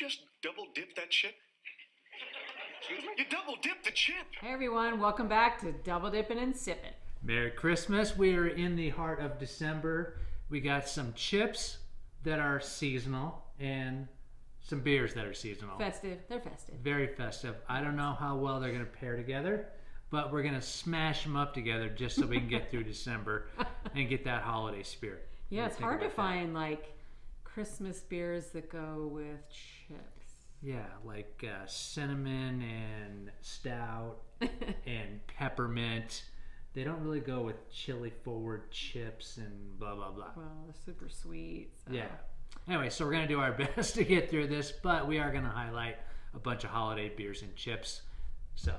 just double dip that chip? Excuse me? You double dip the chip. Hey everyone, welcome back to Double Dippin' and Sippin'. Merry Christmas. We are in the heart of December. We got some chips that are seasonal and some beers that are seasonal. Festive. They're festive. Very festive. I don't know how well they're going to pair together, but we're going to smash them up together just so we can get through December and get that holiday spirit. Yeah, it's hard to find like Christmas beers that go with chips. Yeah, like cinnamon and stout and peppermint. They don't really go with chili forward chips and blah, blah, blah. Well, they're super sweet. So. Yeah. Anyway, so we're going to do our best to get through this, but we are going to highlight a bunch of holiday beers and chips. So,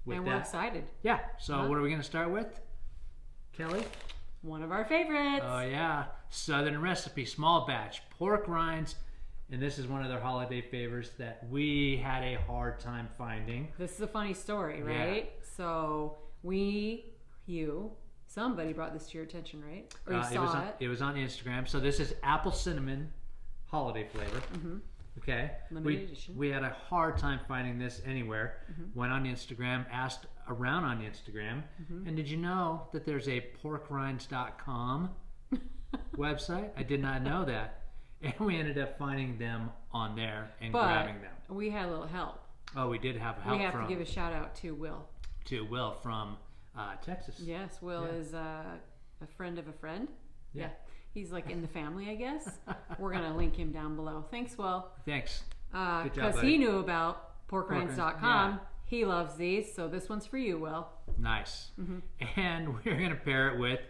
with we're excited. Yeah. So what are we going to start with? Kelly? One of our favorites. Oh, yeah. Southern Recipe, small batch, pork rinds. And this is one of their holiday favorites that we had a hard time finding. This is a funny story, right? Yeah. So somebody brought this to your attention, right? Or you saw it? It was on Instagram. So this is apple cinnamon holiday flavor. Okay. Limited edition. We had a hard time finding this anywhere. Went on Instagram, asked around on Instagram. And did you know that there's a porkrinds.com website? I did not know that. And we ended up finding them on there and grabbing them. We had a little help. Oh, we did have help. We have to give a shout out to Will. To Will from Texas. Yes, Will is a friend of a friend. Yeah. He's like in the family, I guess. We're going to link him down below. Thanks, Will. Thanks. Good job, because he knew about porkrinds.com. Yeah. He loves these, so this one's for you, Will. Nice. And we're going to pair it with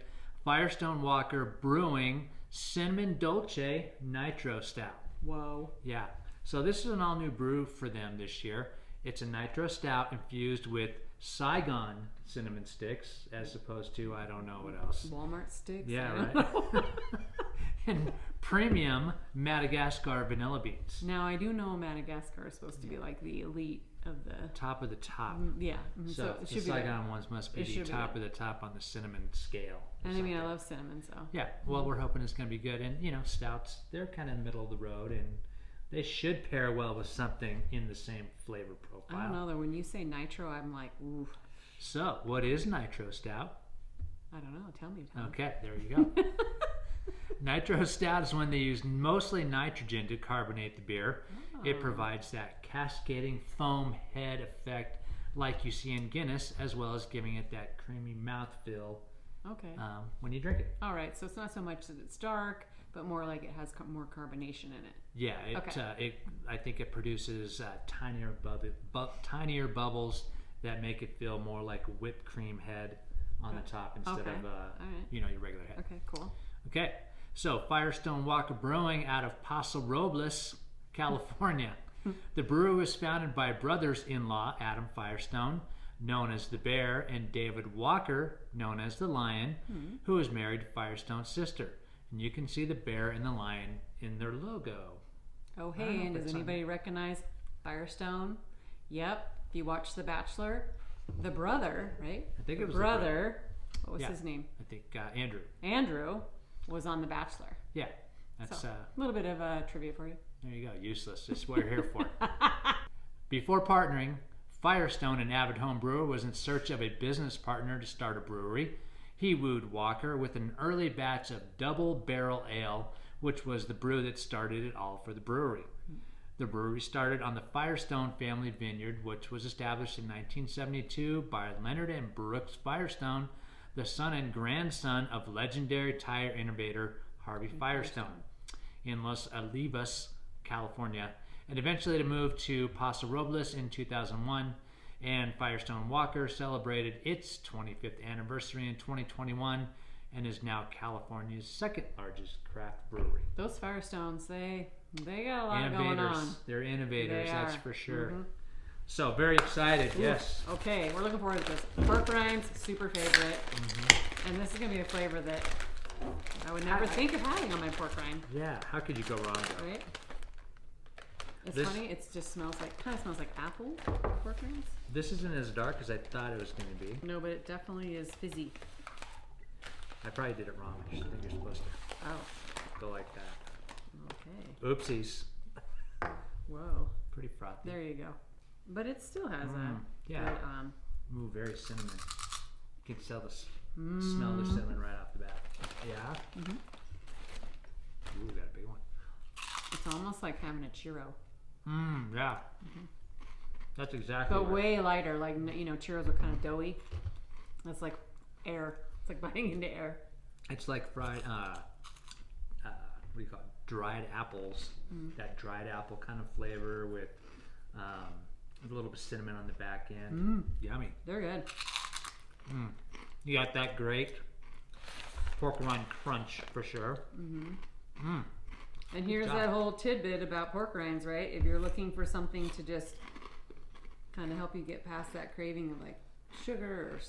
Firestone Walker Brewing Cinnamon Dolce Nitro Stout. Whoa. Yeah. So this is an all-new brew for them this year. It's a Nitro Stout infused with Saigon cinnamon sticks as opposed to, I don't know what else. Walmart sticks? Yeah, right. And premium Madagascar Vanilla beans. Now, I do know Madagascar is supposed to be like the elite of the... Top of the top. Yeah. So it the should Saigon ones must be the top of the top on the cinnamon scale. And I mean, I love cinnamon, so... Yeah, well, we're hoping it's going to be good. And, you know, stouts, they're kind of in the middle of the road, and they should pair well with something in the same flavor profile. I don't know, though. When you say nitro, I'm like, ooh. So, what is Nitro Stout? I don't know. Tell me. Okay, there you go. Nitro Stout is when they use mostly nitrogen to carbonate the beer. It provides that cascading foam head effect like you see in Guinness, as well as giving it that creamy mouthfeel when you drink it. All right, so it's not so much that it's dark, but more like it has more carbonation in it. Yeah, I think it produces tinier bubbles that make it feel more like a whipped cream head on the top instead of your regular head. Okay, cool. Okay, so Firestone Walker Brewing out of Paso Robles, California. The brewery was founded by brothers-in-law Adam Firestone, known as the Bear, and David Walker, known as the Lion, who is married to Firestone's sister. And you can see the bear and the lion in their logo. Oh, hey, and does anybody recognize Firestone? Yep. If you watch The Bachelor, the brother, right? I think it was the brother. What was his name? I think Andrew. Andrew was on The Bachelor. Yeah. That's a little bit of trivia for you. There you go. Useless. That's what you're here for. Before partnering, Firestone, an avid home brewer, was in search of a business partner to start a brewery. He wooed Walker with an early batch of double barrel ale, which was the brew that started it all for the brewery. The brewery started on the Firestone family vineyard, which was established in 1972 by Leonard and Brooks Firestone, the son and grandson of legendary tire innovator Harvey Firestone, in Los Olivos, California, and eventually to move to Paso Robles in 2001. And Firestone Walker celebrated its 25th anniversary in 2021 and is now California's second largest craft brewery. Those Firestones, they got a lot going on. They're innovators, that's for sure. So, very excited, yes. Okay, we're looking forward to this. Pork rinds, super favorite. And this is going to be a flavor that I would never think of having on my pork rind. Yeah, how could you go wrong, though? Right? It's funny, it just smells like, kind of smells like apple pork rinds. This isn't as dark as I thought it was going to be. No, but it definitely is fizzy. I probably did it wrong. I think you're supposed to go like that. Okay. Oopsies. Whoa. Pretty frothy. There you go. But it still has yeah. good, Ooh, very cinnamon. You can smell the cinnamon right off the bat. Yeah? Mm-hmm. Ooh, got a big one. it's almost like having a churro. Yeah. Mm-hmm. That's exactly But right. way lighter. Like, you know, churros are kind of doughy. That's like air. It's like biting into air. It's like fried, what do you call it? Dried apples. That dried apple kind of flavor with a little bit of cinnamon on the back end. Yummy. They're good. You got that great pork rind crunch for sure. And here's that whole tidbit about pork rinds, right? If you're looking for something to just kind of help you get past that craving of like sugar or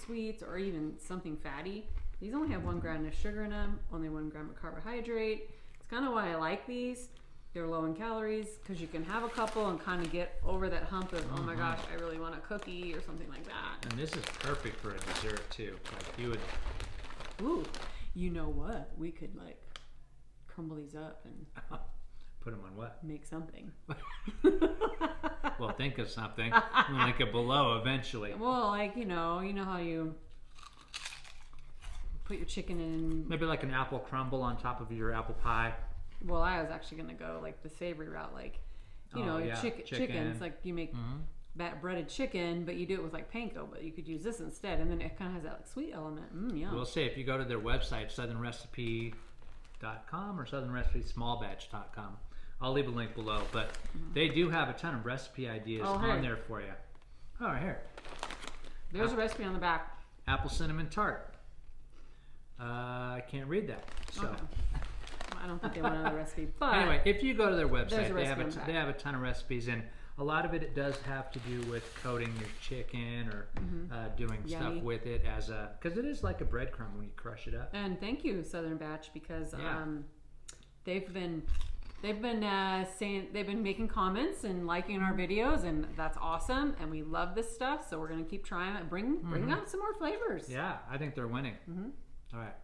sweets or even something fatty, these only have 1 gram of sugar in them, only 1 gram of carbohydrate. It's kind of why I like these. They're low in calories because you can have a couple and kind of get over that hump of, oh my gosh, I really want a cookie or something like that. And this is perfect for a dessert too. Like you would. Ooh, you know what? We could like crumble these up and Put them on what? make something. Well, think of something. We'll link it below eventually. Well, like, you know how you put your chicken in. Maybe like an apple crumble on top of your apple pie. Well, I was actually gonna go like the savory route, like chickens. Like you make breaded chicken, but you do it with like panko. But you could use this instead, and then it kind of has that like sweet element. Yum. We'll say if you go to their website, southernrecipe.com or southernrecipesmallbatch.com. I'll leave a link below, but they do have a ton of recipe ideas on there for you. Oh, right here. There's a recipe on the back. Apple cinnamon tart. I can't read that, so. Okay. I don't think they want another recipe, but Anyway, if you go to their there's website, a recipe they have a ton of recipes, and a lot of it does have to do with coating your chicken or doing stuff with it as a, because it is like a breadcrumb when you crush it up. And thank you, Southern Batch, because they've been saying, they've been making comments and liking our videos, and that's awesome. And we love this stuff, so we're gonna keep trying it. Bring out some more flavors. Yeah, I think they're winning. All right.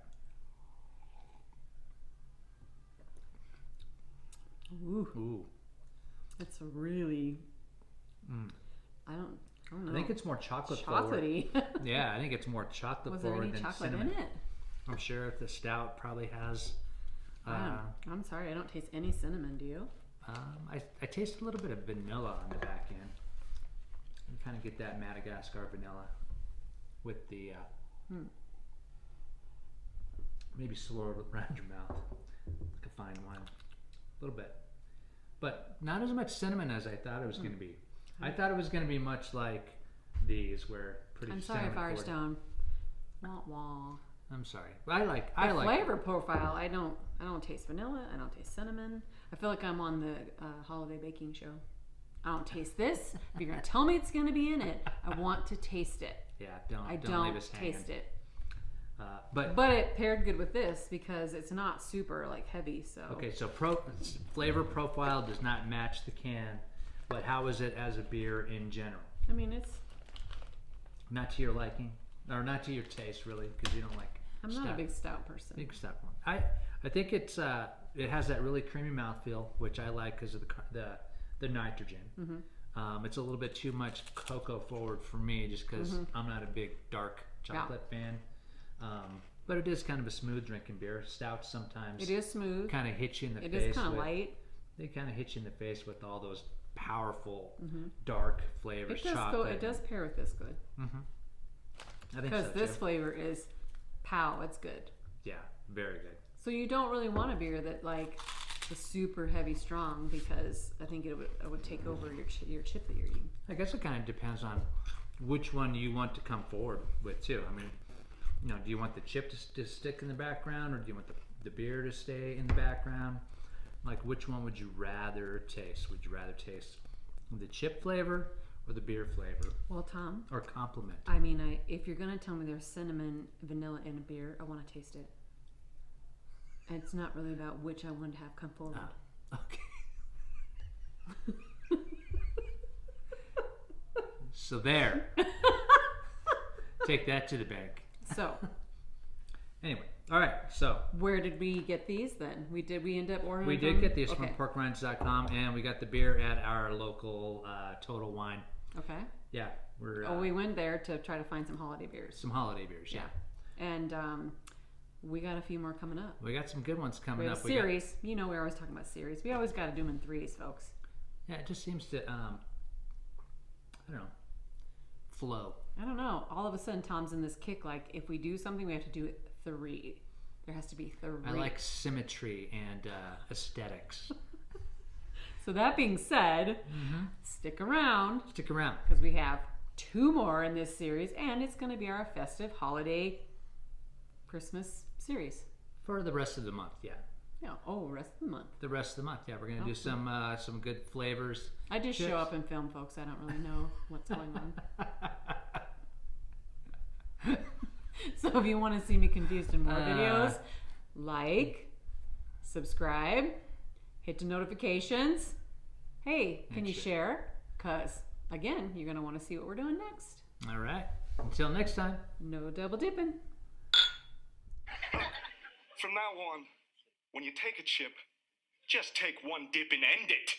Ooh. It's really. I don't know. I think it's more chocolate chocolatey. forward. Yeah, I think it's more chocolate Was there forward any than chocolate cinnamon. in it? I'm sure if the stout probably has. I'm sorry, I don't taste any cinnamon. Do you? I taste a little bit of vanilla on the back end. You kind of get that Madagascar vanilla with the maybe swirl around your mouth like a fine wine, a little bit, but not as much cinnamon as I thought it was going to be. I thought it was going to be much like these, where pretty. I'm sorry, Firestone. Wah wah. I'm sorry. I like flavor profile. I don't taste vanilla. I don't taste cinnamon. I feel like I'm on the holiday baking show. I don't taste this. If you're gonna tell me it's gonna be in it, I want to taste it. Yeah, don't leave us hanging. Taste it. But it paired good with this because it's not super like heavy. So okay, so flavor profile does not match the can, but how is it as a beer in general? I mean, it's not to your liking, or not to your taste, really, because you don't like. I'm not a big stout person. Big stout one. I think it has that really creamy mouthfeel, which I like because of the nitrogen. It's a little bit too much cocoa forward for me, just because I'm not a big dark chocolate fan. But it is kind of a smooth drinking beer. Stouts sometimes. It is smooth. Kind of hit you in the face. It is kind of light. They kind of hit you in the face with all those powerful dark flavors. It does pair with this good. I think because this flavor is pow. It's good. Yeah, very good. So you don't really want a beer that like is super heavy strong, because I think it would take over your chip that you're eating. I guess it kind of depends on which one you want to come forward with too. I mean, do you want the chip to stick in the background, or do you want the beer to stay in the background? Like, which one would you rather taste? Would you rather taste the chip flavor or the beer flavor? Well, Tom. Or complement? I mean, if you're gonna tell me there's cinnamon, vanilla in a beer, I want to taste it. And it's not really about which I want to have come forward. Okay. So there. Take that to the bank. So. Anyway, All right, so Where did we get these then? We end up ordering. we them? did get these Okay. from porkrinds.com, and we got the beer at our local Total Wine. Okay. Yeah, we're we went there to try to find some holiday beers. some holiday beers. Yeah, And we got a few more coming up. we got some good ones coming We have up. a series. You know, we're always talking about series. We always got to do them in threes, folks. Yeah, it just seems to I don't know, flow. I don't know. All of a sudden, Tom's in this kick. Like, if we do something, we have to do it three. There has to be three. I like symmetry and aesthetics. So that being said, stick around Stick around. because we have two more in this series, and it's going to be our festive holiday Christmas series. For the rest of the month, yeah. Yeah. Oh, rest of the month. The rest of the month, yeah. We're gonna do some good flavors. I just Chips. show up and film, folks. I don't really know what's going on. So if you want to see me confused in more videos, like, subscribe, hit the notifications. Hey, can And you share. share? Because, again, you're going to want to see what we're doing next. All right. Until next time. No double dipping. From now on, when you take a chip, just take one dip and end it.